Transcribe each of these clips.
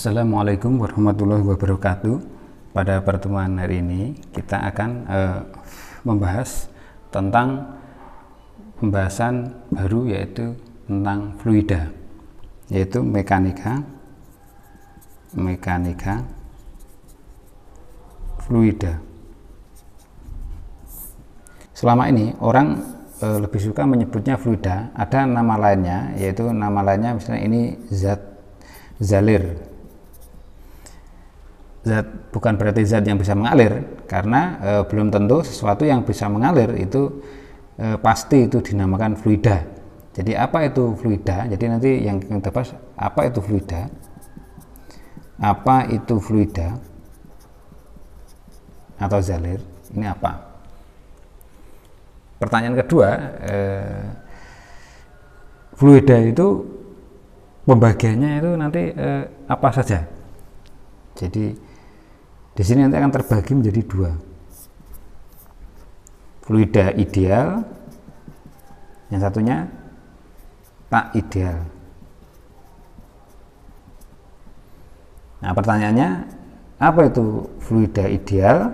Assalamualaikum warahmatullahi wabarakatuh. Pada pertemuan hari ini kita akan membahas tentang pembahasan baru, yaitu tentang fluida, yaitu mekanika fluida. Selama ini orang lebih suka menyebutnya fluida. Ada nama lainnya, yaitu nama lainnya misalnya ini zat zalir. Zat bukan berarti zat yang bisa mengalir, karena belum tentu sesuatu yang bisa mengalir itu pasti itu dinamakan fluida. Jadi apa itu fluida? Jadi nanti yang kita bahas apa itu fluida, atau zalir ini apa. Pertanyaan kedua, fluida itu pembagiannya itu nanti apa saja. Jadi di sini nanti akan terbagi menjadi dua, fluida ideal, yang satunya tak ideal. Nah, pertanyaannya, apa itu fluida ideal?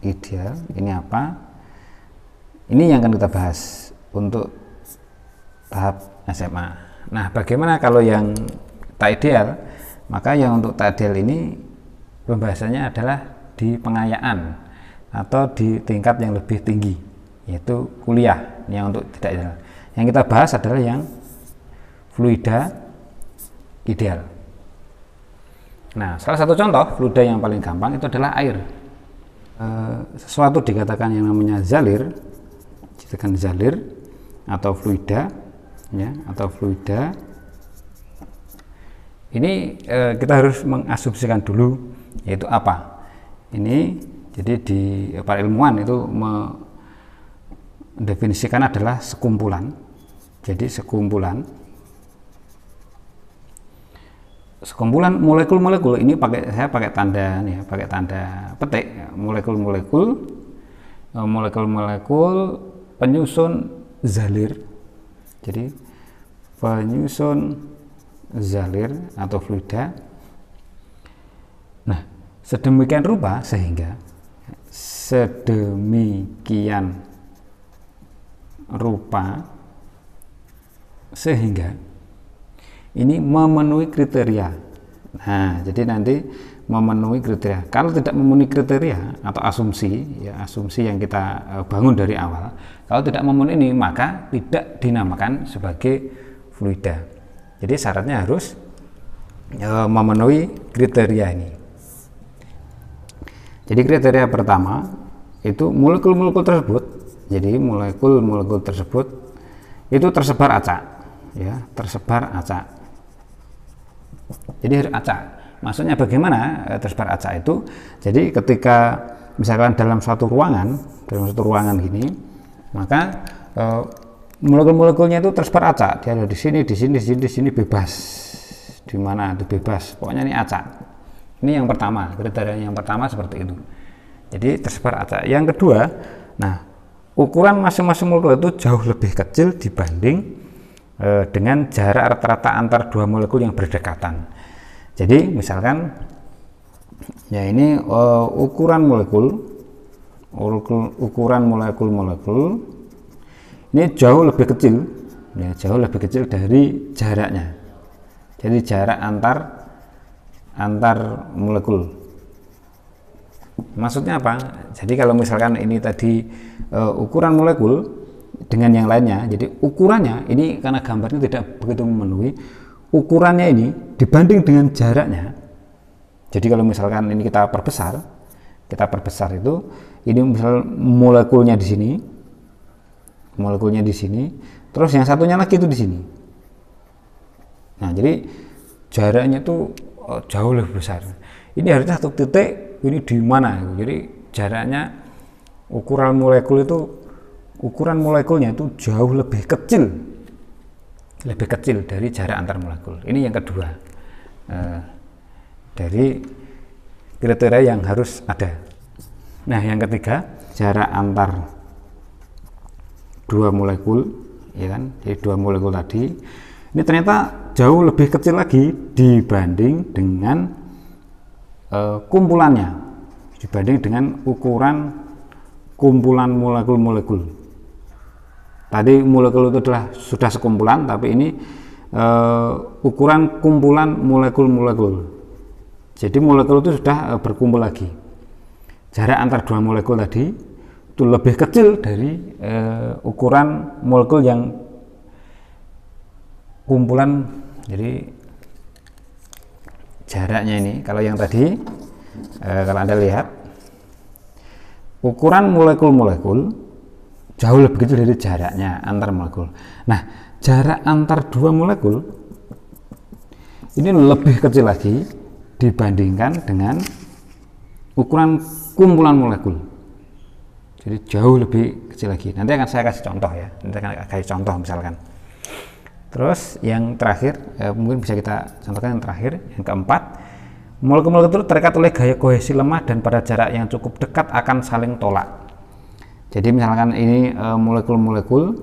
Ideal ini apa? Ini yang akan kita bahas untuk tahap SMA. Nah, bagaimana kalau yang tak ideal? Maka yang untuk tak ideal ini pembahasannya adalah di pengayaan atau di tingkat yang lebih tinggi, yaitu kuliah. Yang untuk tidak ideal, yang kita bahas adalah yang fluida ideal. Nah, salah satu contoh fluida yang paling gampang itu adalah air. Sesuatu dikatakan yang namanya zalir, dikatakan zalir atau fluida, ya, atau fluida. Ini kita harus mengasumsikan dulu, yaitu apa ini. Jadi di para ilmuwan itu mendefinisikan adalah sekumpulan. Jadi sekumpulan molekul-molekul. Ini saya pakai tanda nih, pakai tanda petik, molekul-molekul penyusun zalir. Jadi penyusun zalir atau fluida. Nah, sedemikian rupa sehingga ini memenuhi kriteria. Nah, jadi nanti memenuhi kriteria. Kalau tidak memenuhi kriteria atau asumsi yang kita bangun dari awal, kalau tidak memenuhi ini, maka tidak dinamakan sebagai fluida. Jadi syaratnya harus memenuhi kriteria ini. Jadi kriteria pertama itu molekul-molekul tersebut. Jadi molekul-molekul tersebut itu tersebar acak, ya, tersebar acak. Jadi harus acak. Maksudnya bagaimana tersebar acak itu? Jadi ketika misalkan dalam suatu ruangan gini, maka molekul-molekulnya itu tersebar acak. Dia ada di sini bebas. Di mana itu bebas. Pokoknya ini acak. Ini yang pertama, kriteria yang pertama seperti itu. Jadi tersebar acak. Yang kedua, nah, ukuran masing-masing molekul itu jauh lebih kecil dibanding dengan jarak rata-rata antar dua molekul yang berdekatan. Jadi misalkan ya ini ukuran molekul ini jauh lebih kecil, ya, jauh lebih kecil dari jaraknya. Jadi jarak antar molekul. Maksudnya apa? Jadi kalau misalkan ini tadi ukuran molekul dengan yang lainnya, jadi ukurannya ini karena gambarnya tidak begitu memenuhi, ukurannya ini dibanding dengan jaraknya. Jadi kalau misalkan ini kita perbesar itu, ini misal molekulnya di sini, terus yang satunya lagi itu di sini. Nah, jadi jaraknya itu jauh lebih besar. Ini harusnya satu titik, ini di mana? Jadi jaraknya ukuran molekulnya itu jauh lebih kecil dari jarak antar molekul. Ini yang kedua dari kriteria yang harus ada. Nah, yang ketiga, jarak antar dua molekul, ya kan? Jadi dua molekul tadi ini ternyata jauh lebih kecil lagi dibanding dengan kumpulannya, dibanding dengan ukuran kumpulan molekul-molekul. Tadi molekul itu adalah sudah sekumpulan, tapi ini ukuran kumpulan molekul-molekul. Jadi molekul itu sudah berkumpul lagi. Jarak antar dua molekul tadi itu lebih kecil dari ukuran molekul yang kumpulan. Jadi jaraknya ini, kalau yang tadi kalau Anda lihat ukuran molekul-molekul jauh lebih kecil dari jaraknya antar molekul. Nah, jarak antar dua molekul ini lebih kecil lagi dibandingkan dengan ukuran kumpulan molekul. Jadi jauh lebih kecil lagi. Nanti akan saya kasih contoh ya. Nanti akan kasih contoh misalkan. Terus yang terakhir, mungkin bisa kita contohkan yang terakhir, yang keempat, molekul-molekul terikat oleh gaya kohesi lemah dan pada jarak yang cukup dekat akan saling tolak. Jadi misalkan ini molekul-molekul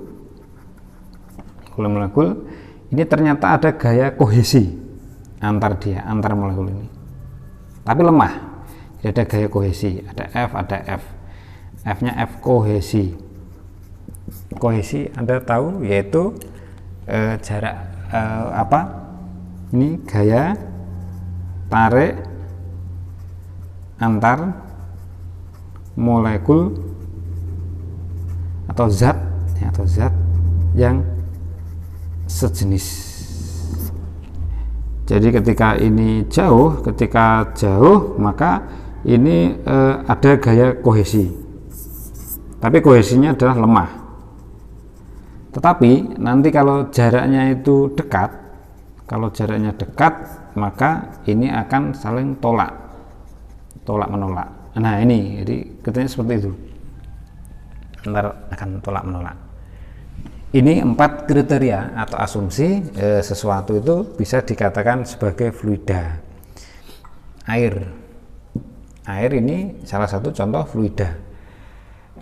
ini ternyata ada gaya kohesi antar molekul ini, tapi lemah. Jadi ada gaya kohesi, ada F-nya F kohesi. Kohesi Anda tahu yaitu jarak ini gaya tarik antar molekul atau zat yang sejenis. Jadi ketika jauh maka ini ada gaya kohesi, tapi kohesinya adalah lemah. Tetapi nanti kalau jaraknya itu dekat, maka ini akan saling tolak menolak. Nah ini, jadi katanya seperti itu, ntar akan tolak menolak. Ini 4 kriteria atau asumsi sesuatu itu bisa dikatakan sebagai fluida. Air ini salah satu contoh fluida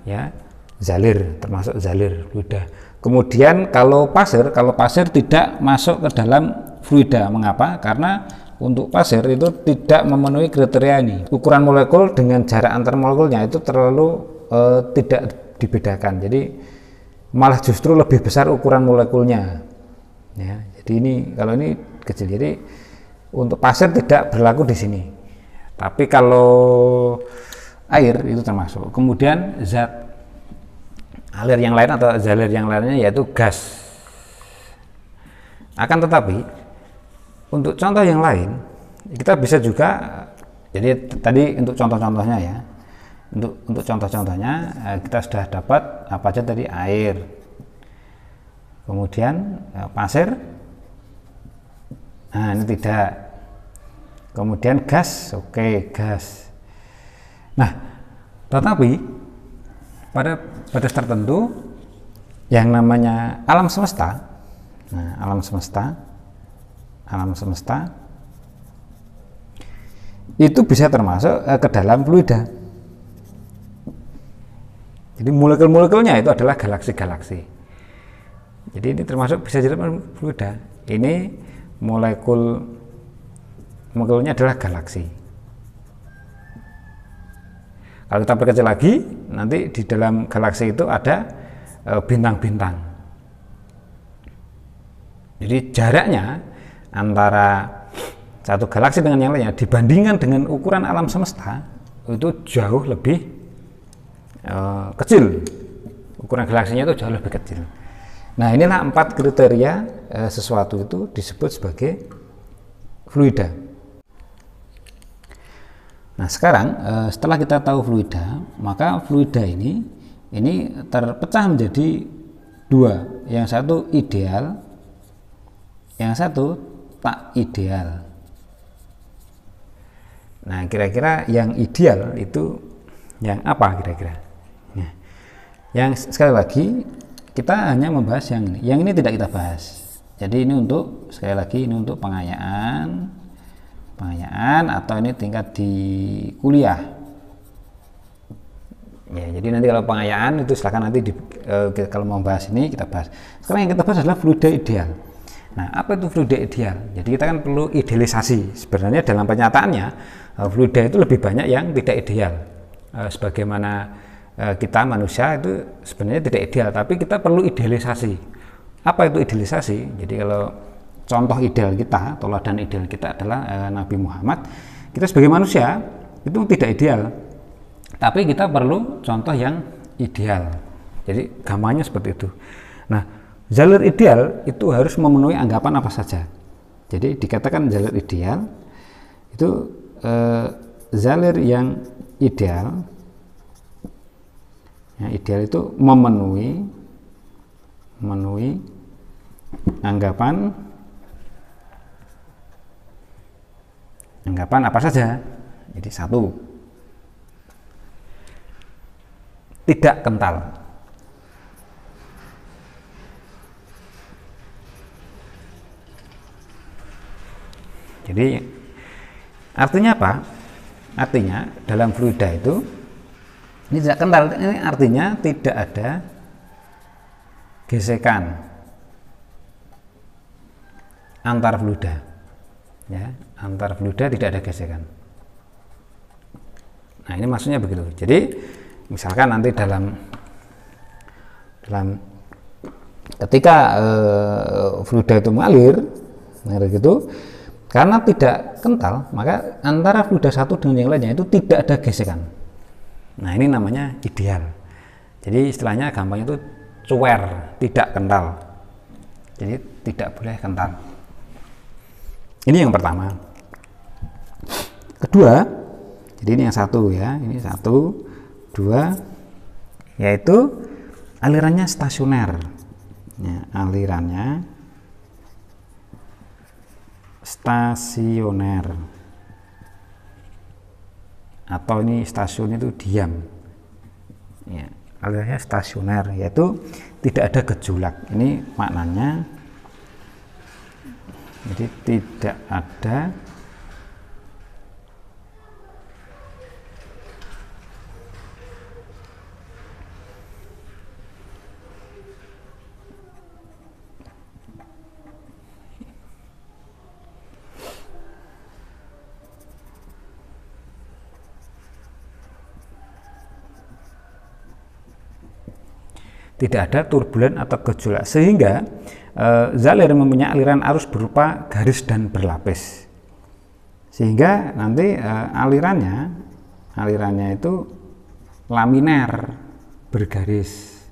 ya, zalir, termasuk zalir fluida. Kemudian kalau pasir tidak masuk ke dalam fluida. Mengapa? Karena untuk pasir itu tidak memenuhi kriteria ini. Ukuran molekul dengan jarak antar molekulnya itu terlalu tidak dibedakan. Jadi malah justru lebih besar ukuran molekulnya. Ya, jadi ini kalau ini kecil. Jadi untuk pasir tidak berlaku di sini. Tapi kalau air itu termasuk. Kemudian zat alir yang lain atau zalir yang lainnya yaitu gas. Akan tetapi untuk contoh yang lain kita bisa juga, jadi tadi untuk contoh-contohnya ya, untuk contoh-contohnya kita sudah dapat apa aja tadi, air, kemudian pasir, nah ini tidak, kemudian gas, oke, gas. Nah tetapi pada tertentu yang namanya alam semesta, nah, alam semesta itu bisa termasuk ke dalam fluida. Jadi molekul-molekulnya itu adalah galaksi-galaksi. Jadi ini termasuk bisa jadi fluida. Ini molekulnya adalah galaksi. Kalau kita perkecil lagi, nanti di dalam galaksi itu ada bintang-bintang. Jadi jaraknya antara satu galaksi dengan yang lainnya dibandingkan dengan ukuran alam semesta itu jauh lebih kecil. Ukuran galaksinya itu jauh lebih kecil. Nah inilah 4 kriteria sesuatu itu disebut sebagai fluida. Nah sekarang setelah kita tahu fluida, maka fluida ini terpecah menjadi 2. Yang satu ideal, yang satu tak ideal. Nah kira-kira yang ideal itu yang apa kira-kira? Nah, yang sekali lagi kita hanya membahas yang ini. Yang ini tidak kita bahas. Jadi ini untuk, sekali lagi, ini untuk pengayaan atau ini tingkat di kuliah ya. Jadi nanti kalau pengayaan itu silahkan nanti kalau mau bahas ini kita bahas. Sekarang yang kita bahas adalah fluida ideal. Nah, apa itu fluida ideal? Jadi kita kan perlu idealisasi. Sebenarnya dalam kenyataannya fluida itu lebih banyak yang tidak ideal. Sebagaimana kita manusia itu sebenarnya tidak ideal, tapi kita perlu idealisasi. Apa itu idealisasi? Jadi kalau contoh ideal kita, teladan ideal kita adalah Nabi Muhammad. Kita sebagai manusia itu tidak ideal, tapi kita perlu contoh yang ideal. Jadi gampangnya seperti itu. Nah, jalur ideal itu harus memenuhi anggapan apa saja. Jadi dikatakan jalur ideal itu jalur yang ideal. Ya, ideal itu memenuhi anggapan apa saja. Jadi satu, tidak kental. Jadi artinya apa? Artinya dalam fluida itu ini tidak kental, ini artinya tidak ada gesekan antar fluida. Ya, antar fluida tidak ada gesekan. Nah, ini maksudnya begitu. Jadi misalkan nanti dalam ketika fluida itu mengalir gitu, karena tidak kental, maka antara fluida satu dengan yang lainnya itu tidak ada gesekan. Nah, ini namanya ideal. Jadi istilahnya gampangnya itu cuer, tidak kental. Jadi tidak boleh kental. Ini yang pertama. Kedua, jadi ini yang satu ya, ini satu, dua, yaitu alirannya stasioner. Ya, alirannya stasioner, atau ini stasiun itu diam. Ya, alirannya stasioner, yaitu tidak ada gejolak. Ini maknanya. Jadi tidak ada turbulen atau gejolak, sehingga zalir mempunyai aliran arus berupa garis dan berlapis, sehingga nanti alirannya itu laminer, bergaris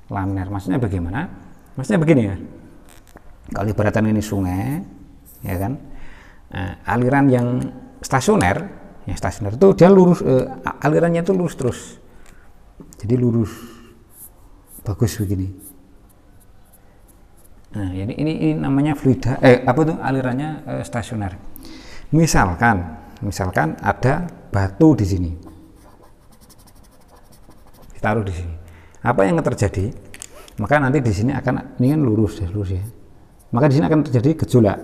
laminer. Maksudnya bagaimana? Maksudnya begini ya, kalau ibaratkan ini sungai, ya kan, aliran yang stasioner itu dia lurus, alirannya itu lurus terus, jadi lurus, bagus begini. Nah, ini namanya fluida, alirannya stasioner. Misalkan ada batu di sini, ditaruh di sini. Apa yang terjadi? Maka nanti di sini akan, ini kan lurus ya. Maka di sini akan terjadi gejolak.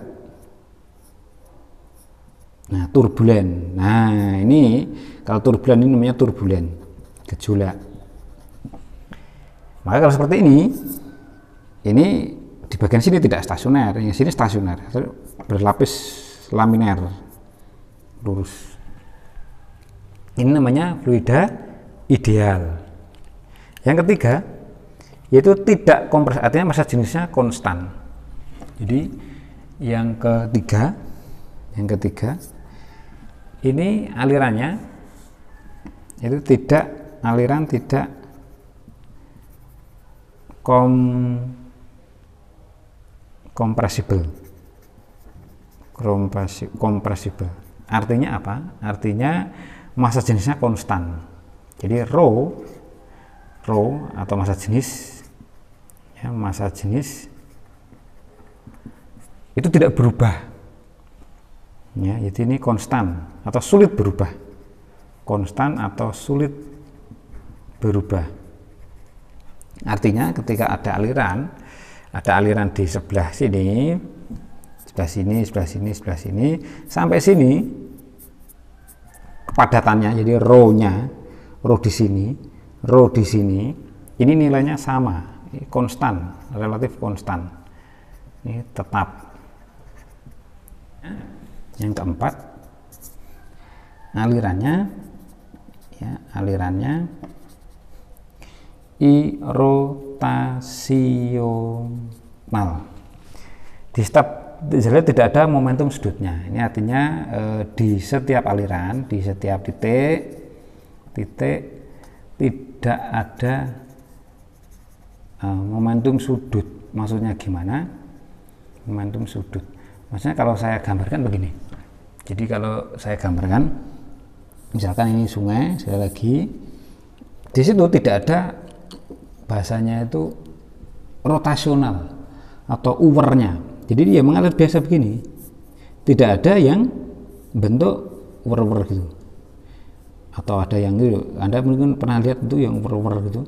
Nah, turbulen. Nah, ini kalau turbulen ini namanya turbulen, gejolak. Maka kalau seperti ini di bagian sini tidak stasioner, yang sini stasioner, berlapis laminer, lurus. Ini namanya fluida ideal. Yang ketiga, yaitu tidak kompres, artinya massa jenisnya konstan. Jadi yang ketiga, ini alirannya itu tidak kompresibel. Artinya apa? Artinya massa jenisnya konstan. Jadi rho atau massa jenis, ya, massa jenis itu tidak berubah. Ya, jadi ini konstan atau sulit berubah. Konstan atau sulit berubah. Artinya ketika ada aliran di sebelah sini, sebelah sini, sampai sini kepadatannya, jadi rho di sini, ini nilainya sama, konstan, relatif konstan. ini tetap. Yang keempat, alirannya ya, alirannya irotasional. Di step jelas tidak ada momentum sudutnya. Ini artinya di setiap aliran, di setiap titik tidak ada momentum sudut. Maksudnya gimana? Momentum sudut. Maksudnya kalau saya gambarkan begini. Jadi kalau saya gambarkan, misalkan ini sungai, sekali lagi, di situ tidak ada bahasanya itu rotasional atau uwernya. Jadi dia mengalir biasa begini, tidak ada yang bentuk uwer-uwer gitu, atau ada yang gitu. Anda mungkin pernah lihat itu yang uwer-uwer gitu,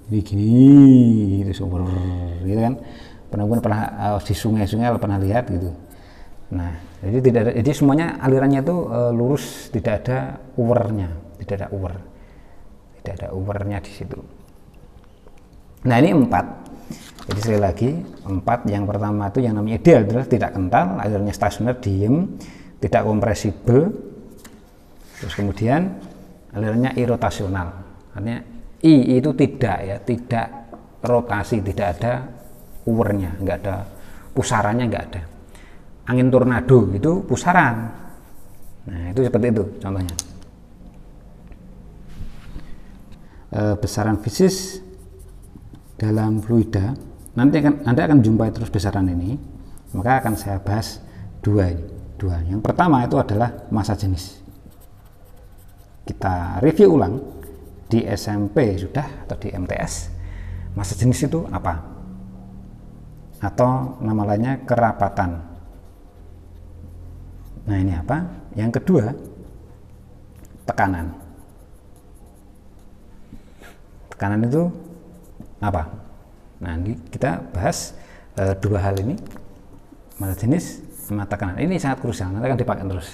jadi gini, gitu, uwer, gitu kan? Pernah di sungai-sungai pernah lihat gitu. Nah, jadi tidak ada, jadi semuanya alirannya itu lurus, tidak ada uwernya, tidak ada uwernya di situ. Nah, ini 4. Jadi sekali lagi 4, yang pertama itu yang namanya ideal adalah tidak kental, alirannya stasioner, diem, tidak kompresibel. Terus kemudian alirannya irotasional, artinya I itu tidak ya, tidak rotasi, tidak ada uwernya, enggak ada pusarannya, enggak ada. Angin tornado itu pusaran. Nah, itu seperti itu contohnya. Besaran fisis dalam fluida, nanti Anda akan jumpai terus besaran ini, maka akan saya bahas dua. Yang pertama itu adalah massa jenis. Kita review ulang di SMP sudah, atau di MTS. Massa jenis itu apa? Atau nama lainnya kerapatan. Nah, ini apa? Yang kedua, tekanan. Tekanan itu apa? Nah, kita bahas dua hal ini, massa jenis sama tekanan. Ini sangat krusial, nanti akan dipakai terus.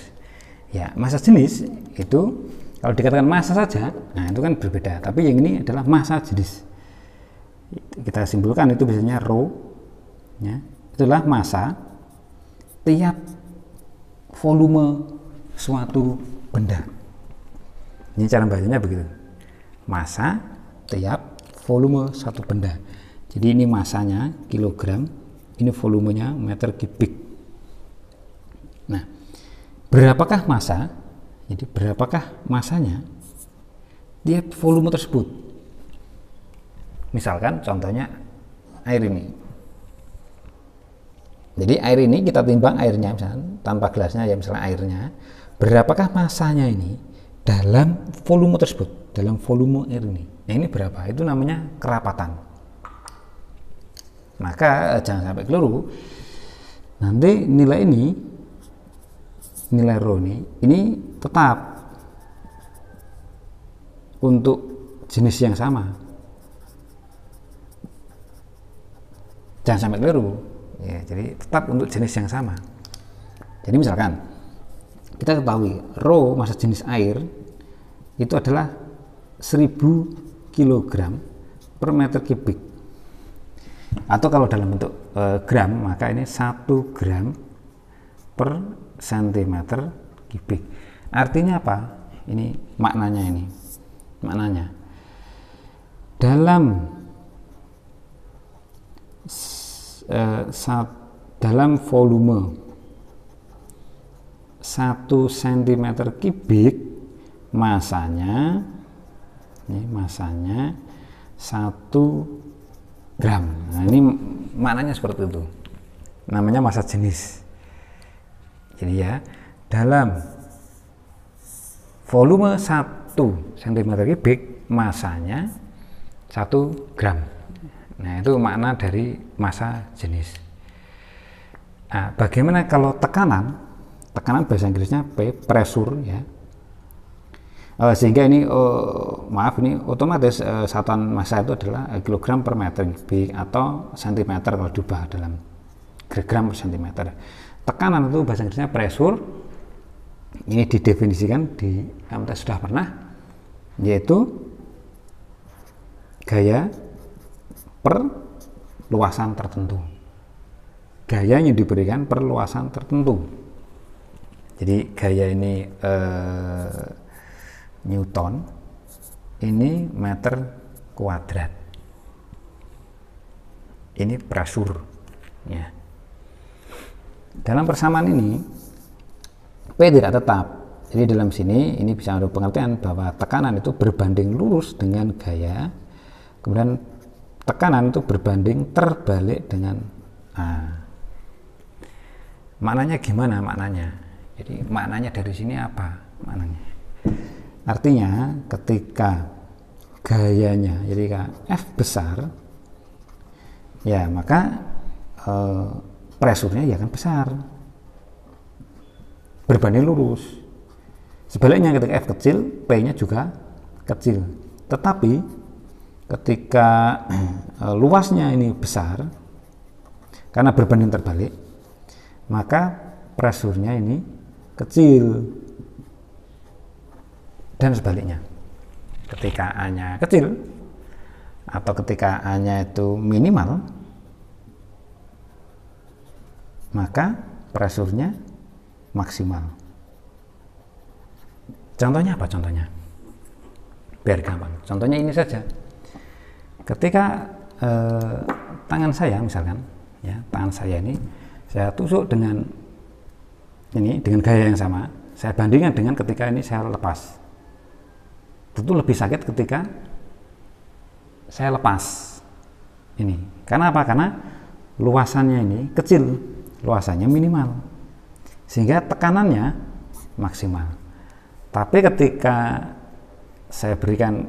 Ya, massa jenis itu kalau dikatakan massa saja, nah itu kan berbeda. Tapi yang ini adalah massa jenis. Kita simpulkan itu biasanya rho, ya, itulah massa tiap volume suatu benda. Ini cara bacanya begitu. Massa tiap volume satu benda. Jadi ini massanya kilogram, ini volumenya meter kubik. Nah, berapakah massa? Jadi berapakah massanya tiap volume tersebut? Misalkan contohnya air ini. Jadi air ini kita timbang airnya, misalnya tanpa gelasnya ya, misalnya airnya, berapakah massanya ini dalam volume tersebut, dalam volume air ini. Nah, ini berapa? Itu namanya kerapatan. Maka jangan sampai keliru. Nanti nilai ini, nilai rho ini tetap untuk jenis yang sama. Jangan sampai keliru. Ya, jadi tetap untuk jenis yang sama. Jadi misalkan kita ketahui rho massa jenis air itu adalah 1000 kg per meter kubik, atau kalau dalam bentuk gram maka ini 1 gram per sentimeter kubik. Artinya apa? Ini maknanya, dalam dalam volume 1 cm kubik massanya 1 gram. Nah, ini maknanya seperti itu, namanya massa jenis. Jadi ya, dalam volume 1 cm kubik massanya 1 gram. Nah, itu makna dari massa jenis. Nah, bagaimana kalau tekanan? Tekanan bahasa Inggrisnya P, pressure ya. Sehingga ini maaf, ini otomatis satuan massa itu adalah kilogram per meter kubik atau sentimeter kalau diubah dalam gram per sentimeter. Tekanan itu bahasa Inggrisnya pressure. Ini didefinisikan di MTS sudah pernah, yaitu gaya per luasan tertentu. gaya yang diberikan perluasan tertentu. Jadi gaya ini Newton, ini meter kuadrat, ini pressure ya. Dalam persamaan ini P tidak tetap. Jadi dalam sini ini bisa ada pengertian bahwa tekanan itu berbanding lurus dengan gaya, kemudian tekanan itu berbanding terbalik dengan A. Maknanya gimana maknanya? Jadi maknanya dari sini apa maknanya? Artinya ketika gayanya, jadi F besar, ya maka pressure-nya ya akan besar, berbanding lurus. Sebaliknya ketika F kecil, P-nya juga kecil. Tetapi ketika luasnya ini besar, karena berbanding terbalik, maka pressure-nya ini kecil. Dan sebaliknya, ketika A-nya kecil atau ketika A-nya itu minimal, maka pressure-nya maksimal. Contohnya apa contohnya? Biar gampang. Contohnya ini saja. Ketika tangan saya misalkan, ya tangan saya ini saya tusuk dengan gaya yang sama, saya bandingkan dengan ketika ini saya lepas. Tentu lebih sakit ketika saya lepas ini. Karena apa? Karena luasannya ini kecil, luasannya minimal, sehingga tekanannya maksimal. Tapi ketika saya berikan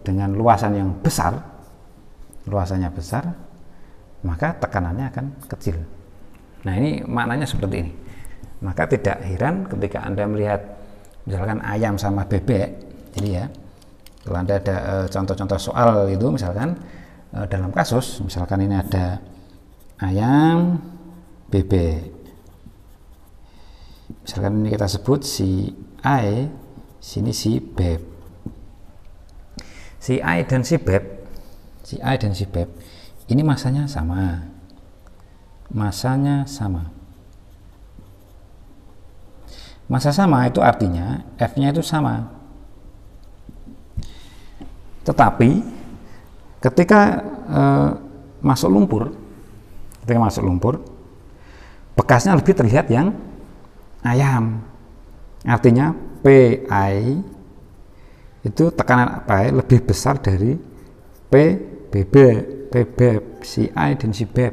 dengan luasan yang besar, luasannya besar, maka tekanannya akan kecil. Nah ini maknanya seperti ini. Maka tidak heran ketika Anda melihat misalkan ayam sama bebek. Jadi ya, kalau Anda ada contoh-contoh soal itu, misalkan dalam kasus, misalkan ini ada ayam, bebek. Misalkan ini kita sebut si A, sini si beb. Si A dan si beb, ini masanya sama. Masanya sama. Masa sama itu artinya F-nya itu sama. Tetapi ketika masuk lumpur, bekasnya lebih terlihat yang ayam. Artinya PI itu tekanan PI lebih besar dari PBB, si A dan si beb.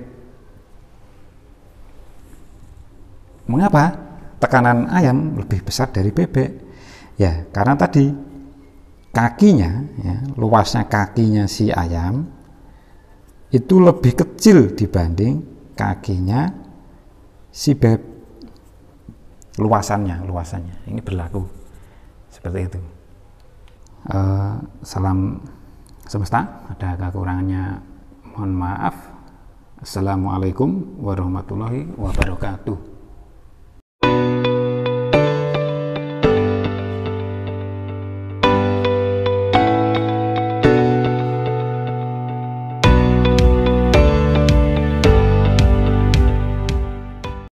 Mengapa tekanan ayam lebih besar dari bebek? Ya, karena tadi kakinya, ya, luasnya kakinya si ayam itu lebih kecil dibanding kakinya si beb. Luasannya ini berlaku seperti itu. Salam semesta, ada kekurangannya mohon maaf. Assalamualaikum warahmatullahi wabarakatuh.